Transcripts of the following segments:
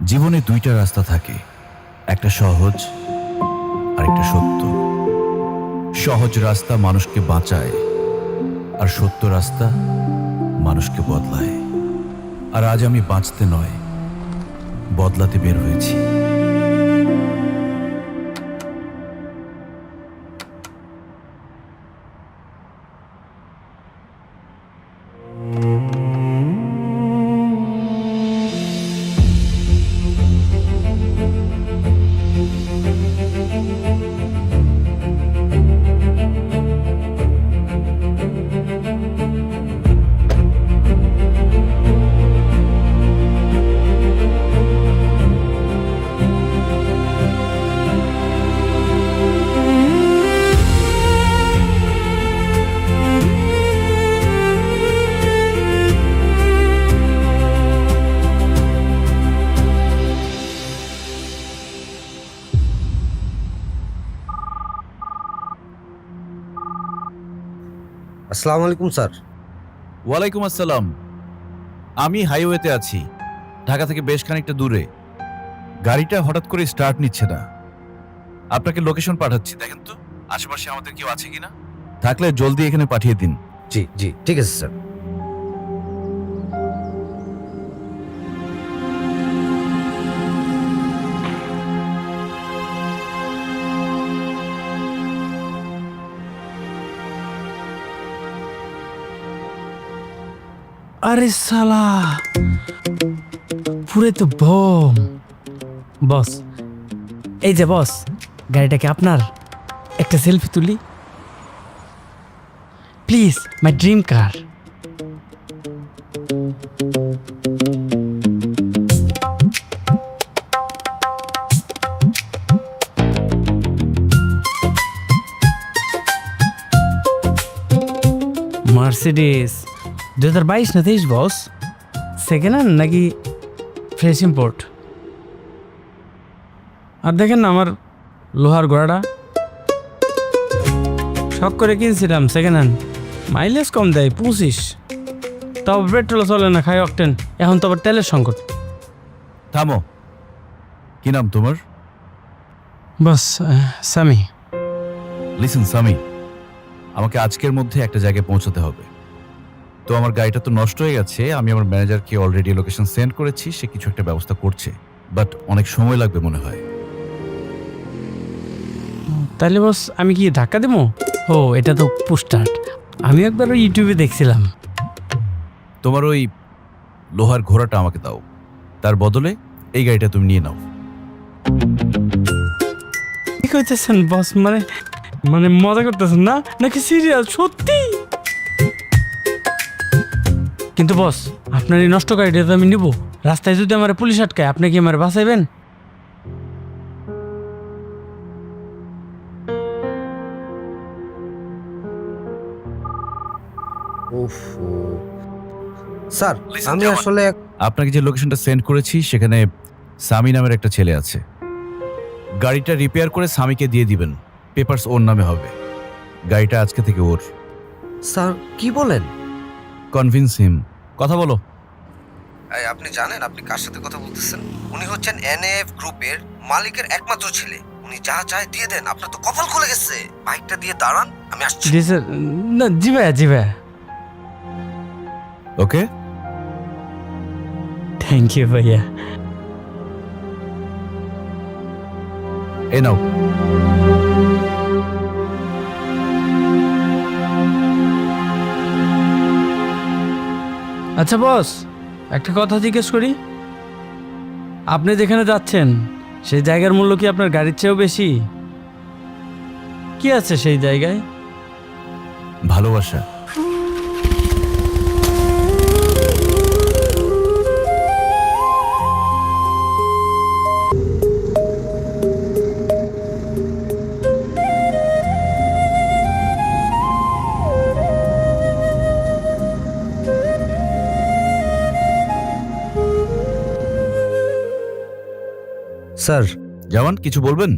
জীবনে দুইটা রাস্তা থাকে, একটা সহজ আর একটা সত্য। সহজ রাস্তা মানুষকে বাঁচায়, আর সত্য রাস্তা মানুষকে বদলায়। আর আজ আমি বাঁচতে নয়, বদলাতে বের হয়েছি। আসসালামু আলাইকুম স্যার। ওয়ালাইকুম আসসালাম। আমি হাইওয়েতে আছি, ঢাকা থেকে বেশ খানিকটা দূরে। গাড়িটা হঠাৎ করে স্টার্ট নিচ্ছে না। আপনাকে লোকেশন পাঠাচ্ছি, দেখেন তো আশেপাশে আমাদের কেউ আছে কিনা। থাকলে জলদি এখানে পাঠিয়ে দিন। জি জি ঠিক আছে স্যার। আরে সালা, পুরে তো বম। বস, এই যে বস, গাড়িটা কি আপনার? একটা সেলফি তুলি please, my dream car. Mercedes 2022 না 23 বস? সেকেন্ড হ্যান্ড নাকি ফ্রেশ ইম্পোর্ট? আর দেখেন না আমার লোহার ঘোড়াটা, শখ করে কিনছিলাম সেকেন্ড হ্যান্ড। মাইলেজ কম দেয় 25, তাও পেট্রোল চলে না, খাই অকটেন। এখন তো আবার তেলের সংকট। থামো, কি নাম তোমার? বস সামি। লিসেন সামি, আমাকে আজকের মধ্যে একটা জায়গায় পৌঁছাতে হবে। তো আমার গাড়িটা তো নষ্ট হয়ে গেছে, আমি আমার ম্যানেজারকে অলরেডি লোকেশন সেন্ড করেছি, সে কিছু একটা ব্যবস্থা করছে, বাট অনেক সময় লাগবে মনে হয়। তাহলে বস আমি কি ধাক্কা দেবো? ও এটা তো পুস্টার্ট, আমি একবার ওই ইউটিউবে দেখছিলাম। তোমার ওই লোহার ঘোড়াটা আমাকে দাও, তার বদলে এই গাড়িটা তুমি নিয়ে নাও। কি করতেছেন বস? মানে মানে মজা করতেছেন না নাকি সিরিয়াল সত্যি? কিন্তু বস, আপনার এই নষ্ট গাড়িটা তো আমি নিব। রাস্তায় যদি আমার পুলিশ আটকায়, আপনি কি আমার বাঁচাইবেন? উফ স্যার, Listen, আমি জামান। আসলে আপনাকে যে লোকেশনটা সেন্ড করেছি সেখানে সামি নামের একটা ছেলে আছে। গাড়িটা রিপেয়ার করে সামিকে দিয়ে দিবেন, পেপারস ওর নামে হবে। গাড়িটা আজকে থেকে ওর। স্যার কি বলেন? Convince him. কথা বলো। আপনি জানেন আপনি কার সাথে কথা বলতেছেন? উনি হচ্ছেন এনএফ গ্রুপের মালিকের একমাত্র ছেলে। উনি যা চায় দিয়ে দেন। আপনার তো কপাল খুলে গেছে। বাইকটা দিয়ে দাঁড়ান, আমি আসছি। জি স্যার। না জি ভাইয়া, জি ভাইয়া। ওকে, থ্যাংক ইউ ভাইয়া। এ নাও। আচ্ছা বস, একটা কথা জিজ্ঞেস করি। আপনি যেখানে যাচ্ছেন সেই জায়গার মূল্য কি আপনার গাড়ির চেয়েও বেশি? কি আছে সেই জায়গায়? ভালোবাসা। স্যার, জামান, কিছু বলবেন?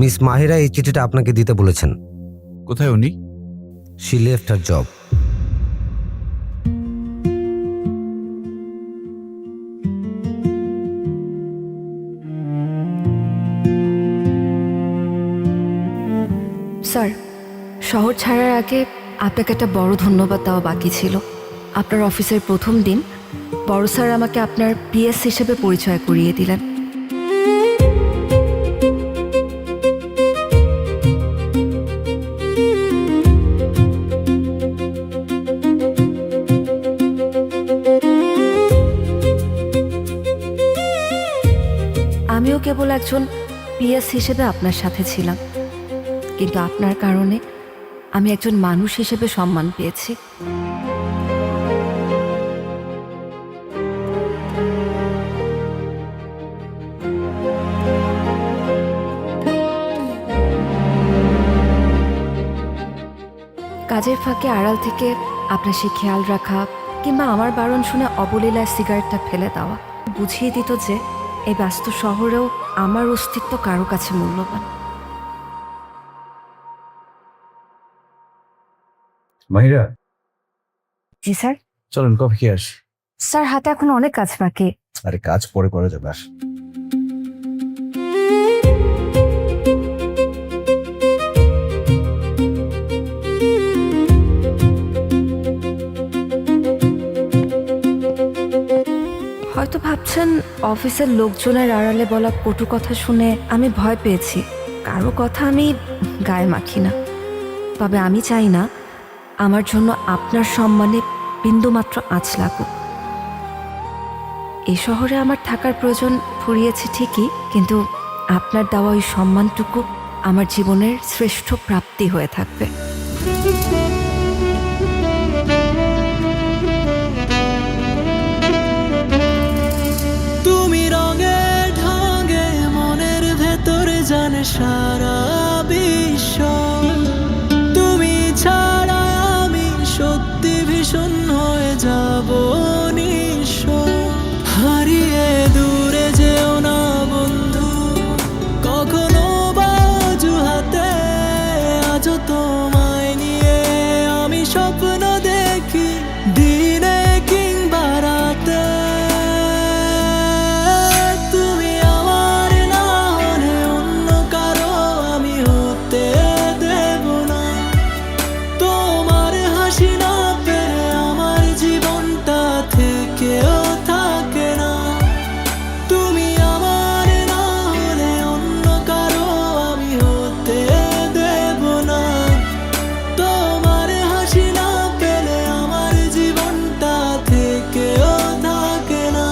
মিস মাহিরা এই চিঠিটা আপনাকে দিতে বলেছেন। কোথায় উনি? She left her job. Sir, শহর ছাড়ার আগে আপনাকে একটা বড় ধন্যবাদ দেওয়া বাকি ছিল। আপনার অফিসের প্রথম দিন বড় স্যার আমাকে আপনার পিএস হিসেবে পরিচয় করিয়ে দিলেন। আমিও কেবল একজন পিএস হিসেবে আপনার সাথে ছিলাম, কিন্তু আপনার কারণে আমি একজন মানুষ হিসেবে সম্মান পেয়েছি। কাজের ফাঁকে আড়াল থেকে আপনার সে খেয়াল রাখা কিংবা আমার বারণ শুনে অবলীলায় সিগারেটটা ফেলে দেওয়া বুঝিয়ে দিত যে এই ব্যস্ত শহরেও আমার অস্তিত্ব কারো কাছে মূল্যবান। মাহিরা, জি স্যার। চলেন কফি খেয়ে আসি। স্যার, হাতে এখন অনেক কাজ বাকি। আরে কাজ পরে করা যাবে, আস। হয়তো ভাবছেন অফিসের লোকজনের আড়ালে বলা কটু কথা শুনে আমি ভয় পেয়েছি। কারো কথা আমি গায়ে মাখি না, তবে আমি চাই না আমার জন্য আপনার সম্মানে বিন্দুমাত্র আঁচ লাগুক। এই শহরে আমার থাকার প্রয়োজন ফুরিয়েছে ঠিকই, কিন্তু আপনার দেওয়া ওই সম্মানটুকু আমার জীবনের শ্রেষ্ঠ প্রাপ্তি হয়ে থাকবে। তুমি রঙে ঢঙে মনের ভেতরে জানে সারা বিশ্ব, তুমি ছাড়া আমি সত্যি ভীষণ হয়ে যাব নিঃস্ব। হারিয়ে দূরে যেও না বন্ধু, কখনো বা অজুহাতে, আজও তোমায় নিয়ে আমি স্বপ্ন দেখি দিনে কিংবা রাতে। তুমি আমার না হলে অন্য কারো আমি হতে দেব না। তোমার হাসি না পেলে আমার জীবনটা থেকেও থাকে না। তুমি আমার না হলে অন্য কারো আমি হতে দেব না। তোমার হাসি না পেলে আমার জীবনটা থেকেও থাকে না।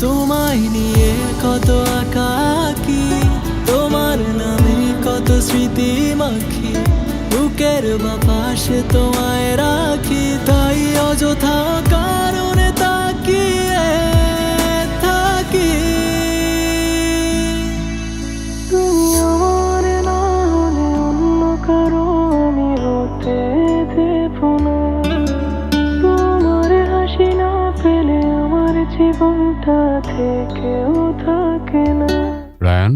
তোমায় নিয়ে কত আঁকাকি, তোমার নামে কত স্মৃতি মাখি, বুকের বাপাশে তোমায় রাখি, তাই অযথা কারণে তাকিয়ে থাকি। তুমি আমার না হলে অন্য কারো আমি হতে দেব না। তোমার হাসি না পেলে আমার জীবনটা থেকেও থাকে না। রায়ান,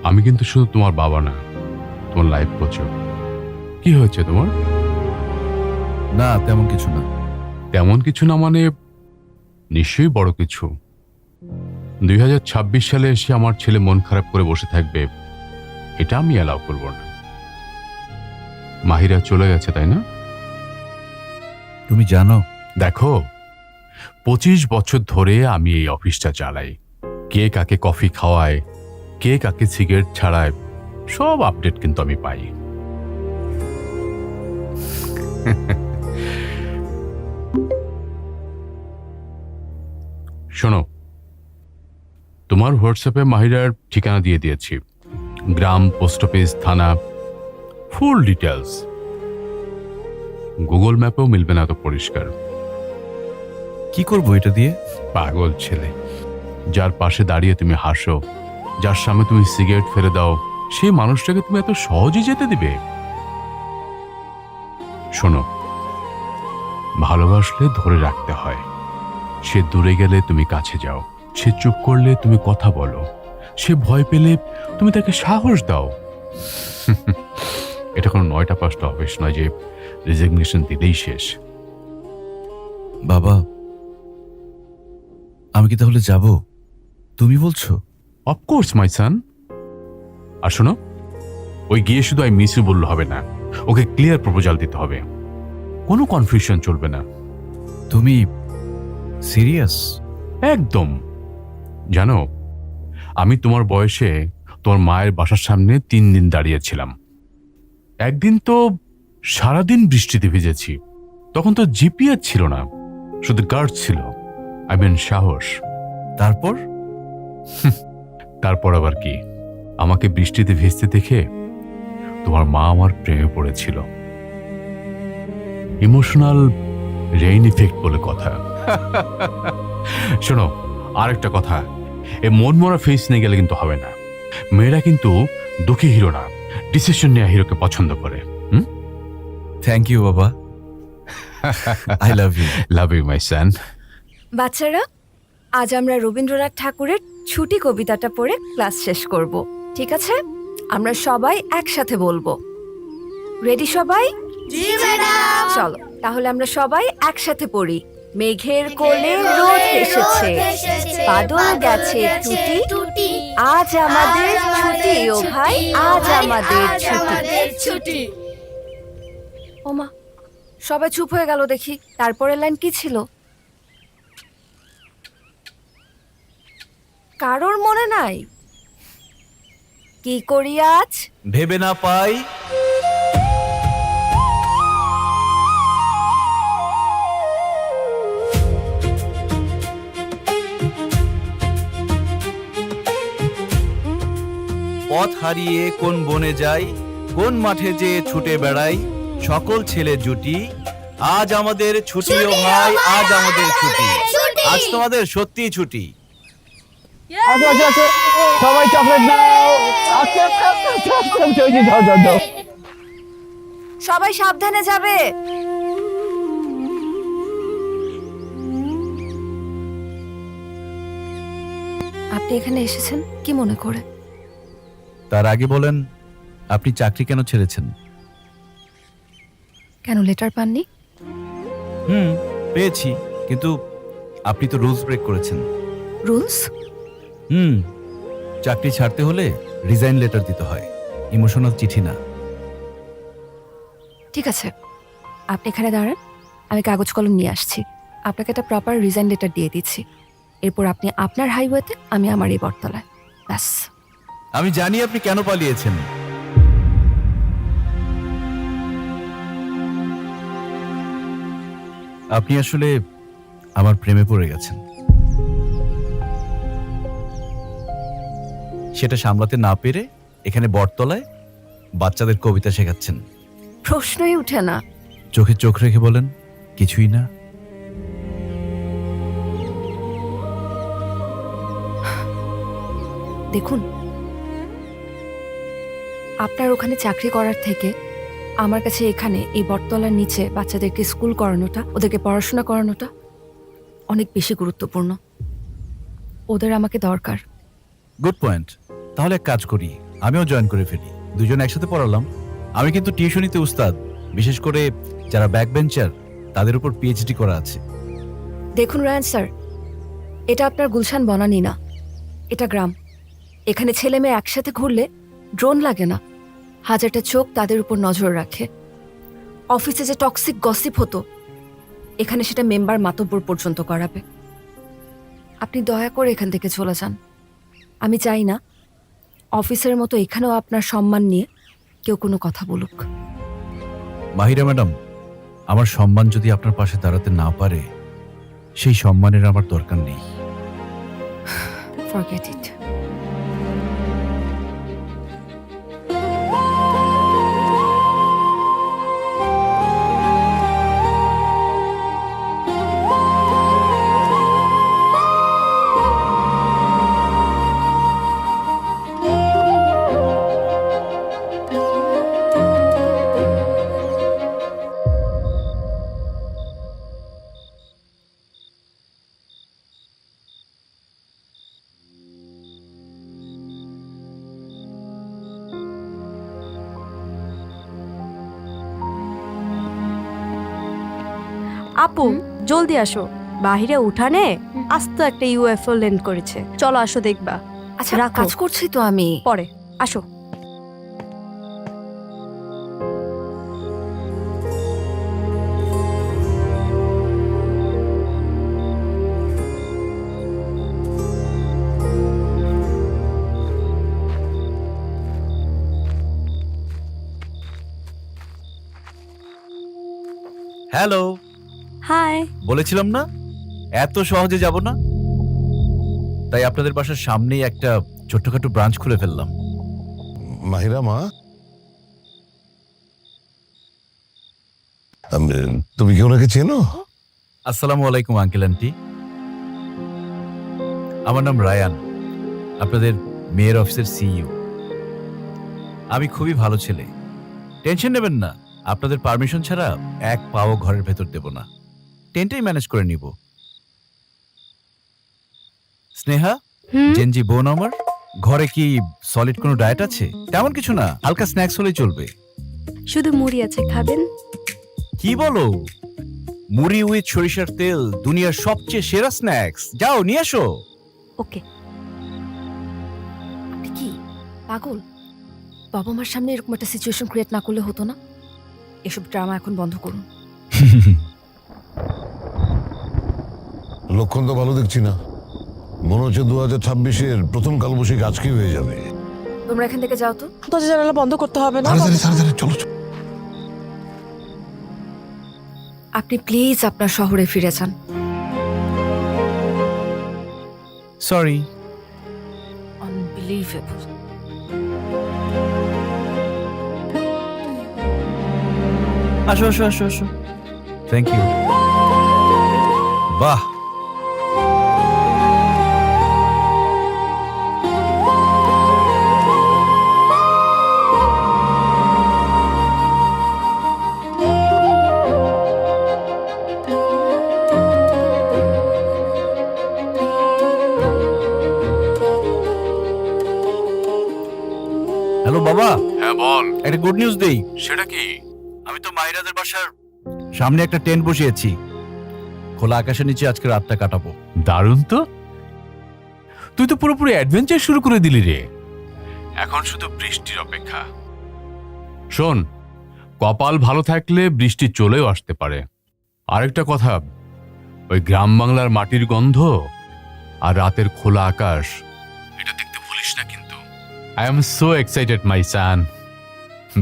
আমি কিন্তু শুধু তোমার বাবা না, তোমার লাইফ কোচ। কি হয়েছে তোমার? না, তেমন কিছু না। তেমন কিছু না মানে নিশ্চয়ই বড় কিছু। 2026 সালে এসে আমার ছেলে মন খারাপ করে বসে থাকবে, এটা আমি অ্যালাউ করব না। মাহিরা চলে গেছে, তাই না? তুমি জানো, দেখো, 25 বছর ধরে আমি এই অফিসটা চালাই। কে কাকে কফি খাওয়ায়, কে কাকে সিগারেট ছাড়ায়, সব আপডেট কিন্তু আমি পাই। শোনো, তোমার হোয়াটসঅ্যাপে মাহিরার ঠিকানা দিয়ে দিয়েছি, গ্রাম, পোস্ট অফিস, থানা, ফুল ডিটেলস। গুগল ম্যাপেও মিলবে না এত পরিষ্কার। কি করবো এটা দিয়ে? পাগল ছেলে, যার পাশে দাঁড়িয়ে তুমি হাসো, যার সামনে তুমি সিগারেট ফেলে দাও, সেই মানুষটাকে তুমি এত সহজে যেতে দিবে? শোনো, ভালোবাসলে ধরে রাখতে হয়। সে দূরে গেলে তুমি কাছে যাও, সে চুপ করলে তুমি কথা বলো, সে ভয় পেলে তুমি তাকে সাহস দাও। এটা কোনো 9টা 5টা অফিস নয় যে রেজিগনেশন দিলেই শেষ। বাবা, আমি কি তাহলে যাব? তুমি বলছো? অফকোর্স মাই সান। আর শোনো, ওই গিয়ে শুধু আই মিস ইউ বললে হবে না, ওকে ক্লিয়ার প্রপোজাল দিতে হবে, কোনো কনফিউশন চলবে না। তুমি সিরিয়াস? একদম। জানো, আমি তোমার বয়সে তোমার মায়ের বাসার সামনে 3 দিন দাঁড়িয়েছিলাম। একদিন তো সারাদিন বৃষ্টিতে ভিজেছি, তখন তো জিপিএস ছিল না, শুধু গার্ড ছিল, আই মিন সাহস। তারপর? তারপর আবার কি, আমাকে বৃষ্টিতে ভিজতে দেখে তোমার মা আমার প্রেমে পড়েছিল। ইমোশনাল রেইন ইফেক্ট বলে কথা। শোনো, আরেকটা কথা, এ মন মরা ফেস নিয়ে গেলে কিন্তু হবে না। মেয়েরা কিন্তু দুঃখী হিরো না, ডিসিশন নেওয়া হিরোকে পছন্দ করে। থ্যাংক ইউ বাবা। I love you. Love you my son. বাচ্চারা, আজ আমরা রবীন্দ্রনাথ ঠাকুরের ছুটি কবিতাটা পড়ে ক্লাস শেষ করব, ঠিক আছে? আমরা সবাই একসাথে বলবো। রেডি সবাই? জি ম্যাডাম। চলো তাহলে আমরা সবাই একসাথে পড়ি। মেঘের কোলে রোদ এসেছে, বাদল গেছে টুটি, আজ আমাদের ছুটি ও ভাই, আজ আমাদের ছুটি। ওমা, সবাই চুপ হয়ে গেল দেখি। তারপরের লাইন কি ছিল? কারোর মনে নাই? কি করি আজ? ভেবে না পাই পথ হারিয়ে কোন বনে যাই, কোন মাঠে যে ছুটে বেড়াই, সকল ছেলে জুটি, আজ আমাদের ছুটি ও ভাই, আজ আমাদের ছুটি, আজ তোমাদের সত্যি ছুটি। সবাই চকলেট দাও। দাও। সবাই সাবধানে যাবে। আপনি এখানে এসেছেন কি মনে করে? তার আগে বলেন, আপনি চাকরি কেন ছেড়েছেন? কেন লেটার পাননি? পেয়েছি, কিন্তু আপনি তো রুলস ব্রেক করেছেন। রুলস? চাকরি ছাড়তে হলে রিজাইন লেটার দিতে হয়, ইমোশনাল চিঠি না। ঠিক আছে, আপনি এখানে দাঁড়ান, আমি কাগজ কলম নিয়ে আসছি। আপনাকে একটা প্রপার রিজাইন লেটার দিয়ে দিচ্ছি। এরপর আপনি আপনার হাইওয়েতে, আমি আমার এই বটতলায়। ব্যাস। আমি জানি আপনি কেন পালিয়েছেন। আপনি আসলে আমার প্রেমে পড়ে গেছেন। সেটা সামলাতে না পেরে এখানে বটতলায় বাচ্চাদের কবিতা শেখাচ্ছেন। প্রশ্নই উঠে না। চোখে চোখ রেখে বলেন, কিছুই না। দেখুন, আপনার ওখানে চাকরি করার থেকে আমার কাছে এখানে এই বটতলার নিচে বাচ্চাদেরকে স্কুল করানোটা, ওদেরকে পড়াশোনা করানোটা অনেক বেশি গুরুত্বপূর্ণ। ওদের আমাকে দরকার। Good point. তাহলে এক কাজ করি, আমিও জয়েন করে ফেলি, দুজন একসাথে পড়ালাম। আমি কিন্তু টিউশনিতে উস্তাদ, বিশেষ করে যারা ব্যাক বেঞ্চার তাদের উপর পিএইচডি করা আছে। দেখুন রায়ান স্যার, এটা আপনার গুলশান বনানি না, এটা গ্রাম। এখানে ছেলে মেয়ে একসাথে ঘুরলে ড্রোন লাগে না, হাজারটা চোখ তাদের উপর নজর রাখে। অফিসে যে টক্সিক গসিপ হতো, এখানে সেটা মেম্বার মাতব্বর পর্যন্ত করাবে। আপনি দয়া করে এখান থেকে চলে যান। আমি চাই না অফিসের মতো এখানেও আপনার সম্মান নিয়ে কেউ কোনো কথা বলুক। মাহিরা ম্যাডাম, আমার সম্মান যদি আপনার পাশে দাঁড়াতে না পারে, সেই সম্মানের আমার দরকার নেই। Forget it. আপু জলদি আসো, বাহিরে উঠানে আস্ত একটা ইউএফও ল্যান্ড করেছে, চলো আসো দেখবা। আচ্ছা রাখো। কাজ করছি তো আমি। পরে আসো। Hello, hi. বলেছিলাম না এত সহজে যাব না, তাই আপনাদের বাসার সামনেই একটা ছোট্টখাটো ব্রাঞ্চ খুলে ফেললাম। মাহিরা মা, তুমি কি ওনাকে চেনো? আসসালামু আলাইকুম আঙ্কেল আন্টি, আমার নাম রায়ান, আপনাদের মেয়ের অফিসের সিইও। আমি খুবই ভালো ছেলে, টেনশন নেবেন না, আপনাদের পারমিশন ছাড়া এক পাও ঘরের ভেতর দেব না, টেন্টেই ম্যানেজ করে নিব। স্নেহা, জেনজি বোন আমার, ঘরে কি সলিড কোনো ডায়েট আছে? তেমন কিছু না, হালকা স্ন্যাক্স হলেই চলবে। শুধু মুড়ি আছে, খাবেন? কি বলো? মুড়ি উইথ সরিষার তেল দুনিয়ার সবচেয়ে সেরা স্ন্যাক্স, যাও নিয়ে এসো। ওকে। আপনি কি পাগল? বাবা মার সামনে এরকম একটা সিচুয়েশন ক্রিয়েট না করলে হতো না? এসব ড্রামা এখন বন্ধ করুন। লক্ষণ তো ভালো দেখছি না, মনে হচ্ছে 2026-এর প্রথম কালবৈশাখী আজকে হয়ে যাবে। তোমরা এখান থেকে যাও তো। দরজা জানালা বন্ধ করতে হবে না। তাড়াতাড়ি তাড়াতাড়ি চলো চলো। আপনি প্লিজ আপনার শহরে ফিরে যান। সরি। আনবিলিভেবল। আসো আসো আসো আসো, থ্যাংক ইউ। বাহ, হ্যালো বাবা। হ্যাঁ বল। একটা গুড নিউজ দেই। সেটা কি? আমি তো মাহিরাদের বাসার সামনে একটা টেন্ট বসিয়েছি, খোলা আকাশের নিচে আজকে রাতটা কাটাবো। দারুণ তো, তুই তো পুরোপুরি অ্যাডভেঞ্চার শুরু করে দিলি রে। এখন শুধু বৃষ্টির অপেক্ষা। শোন, কপাল ভালো থাকলে বৃষ্টি চলেও আসতে পারে। আরেকটা কথা, ওই গ্রাম বাংলার মাটির গন্ধ আর রাতের খোলা আকাশ, এটা দেখতে ভুলিস না কিন্তু। I am so excited my son,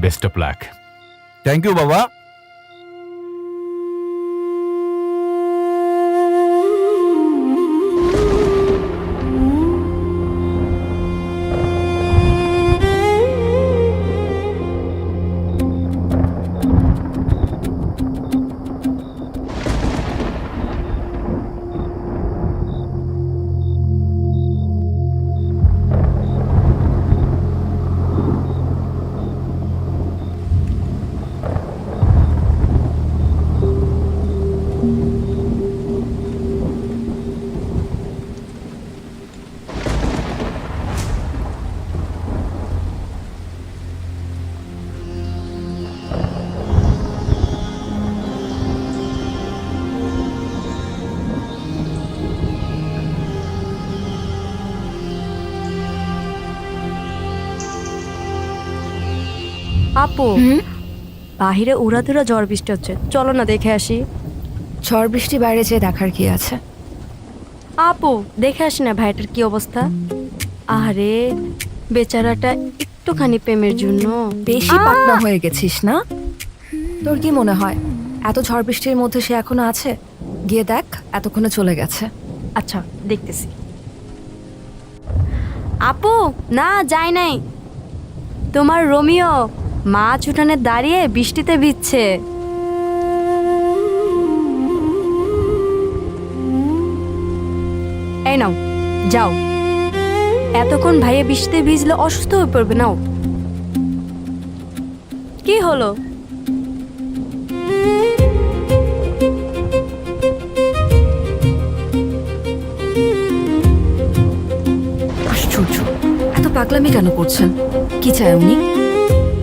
best of luck. Thank you বাবা। আপু, বাহিরে উড়াধুরা ঝড় বৃষ্টি হচ্ছে, চলো না দেখে আসি। ঝড় বৃষ্টি বাইরে যেয়ে দেখার কি আছে? আপু দেখে আসি না ভাইটার কি অবস্থা। আরে বেচারাটা একটুখানি প্রেমের জন্য বেশি পাতলা হয়ে গেছিস না? তোর কি মনে হয় এত ঝড় বৃষ্টির মধ্যে সে এখনো আছে? গিয়ে দেখ, এতক্ষণে চলে গেছে। আচ্ছা দেখতেছি। আপু না, যায় নাই। তোমার রোমিও মাছ উঠানে দাঁড়িয়ে বৃষ্টিতে ভিজছে। এই নাও, যাও। এতক্ষণ ভাইয়া বৃষ্টিতে ভিজলে অসুস্থ হয়ে পড়বে। নাও। কি হলো? আশ্চর্য, এত পাগলামি কেন করছেন? কি চায় উনি?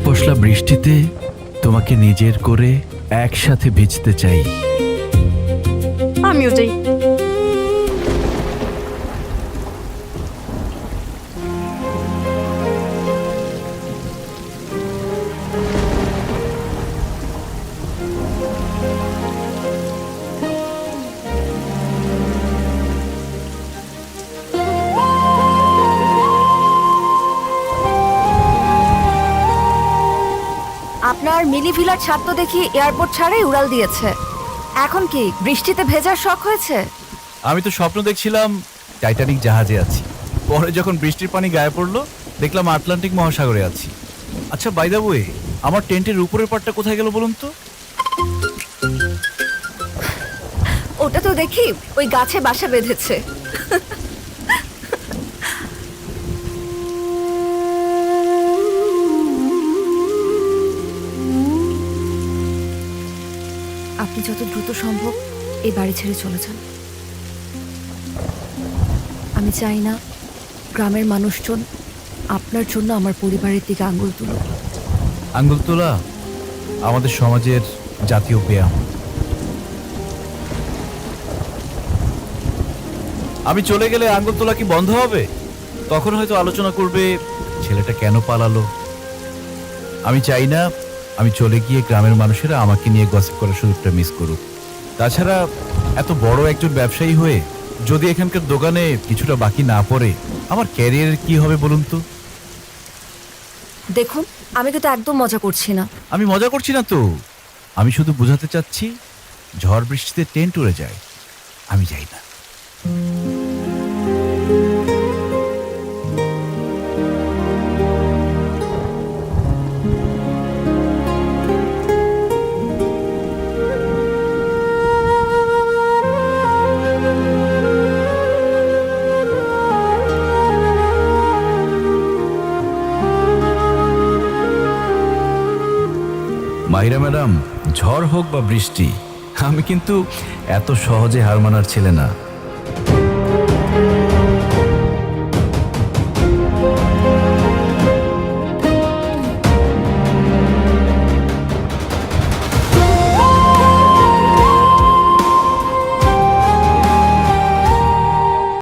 পশলা বৃষ্টিতে তোমাকে নিজের করে একসাথে ভিজতে চাই। আমিও যাই। আপনার মিলি ভিলার ছাদ তো দেখি এয়ারপোর্ট ছাড়াই উড়াল দিয়েছে। এখন কি বৃষ্টিতে ভেজার শখ হয়েছে? আমি তো স্বপ্ন দেখছিলাম টাইটানিক জাহাজে আছি, পরে যখন বৃষ্টির পানি গায়ে পড়লো দেখলাম আটলান্টিক মহাসাগরে আছি। আচ্ছা বাই দ্য ওয়ে, আমার টেন্টের উপরের পাটটা কোথায় গেল বলুন তো? ওটা তো দেখি ওই গাছে বাসা বেঁধেছে। আপনি যত দ্রুত সম্ভব এই বাড়ি ছেড়ে চলে যান। আমি চাই না গ্রামের মানুষজন আপনার জন্য আমার পরিবারের দিকে আঙ্গুল তুলুক। আঙ্গুল তোলা আমাদের সমাজের জাতীয় ব্যায়াম। আমি চলে গেলে আঙ্গুল তোলা কি বন্ধ হবে? তখন হয়তো আলোচনা করবে ছেলেটা কেন পালালো। আমি চাই না আমি চলে গিয়ে গ্রামের মানুষেরা আমাকে নিয়ে গসিপ করার সুযোগটা মিস করুক। তাছাড়া এত বড় একজন ব্যবসায়ী হয়ে যদি এখানকার দোকানে কিছুটা বাকি না পড়ে আমার ক্যারিয়ারের কি হবে বলুন তো? দেখুন, আমি কিন্তু একদম মজা করছি না। আমি মজা করছি না তো, আমি শুধু বোঝাতে চাচ্ছি ঝড় বৃষ্টিতে টেন্ট উড়ে যায়, আমি যাই না। মাহিরা ম্যাডাম, ঝড় হোক বা বৃষ্টি, আমি কিন্তু এত সহজে হার মানার ছেলে না।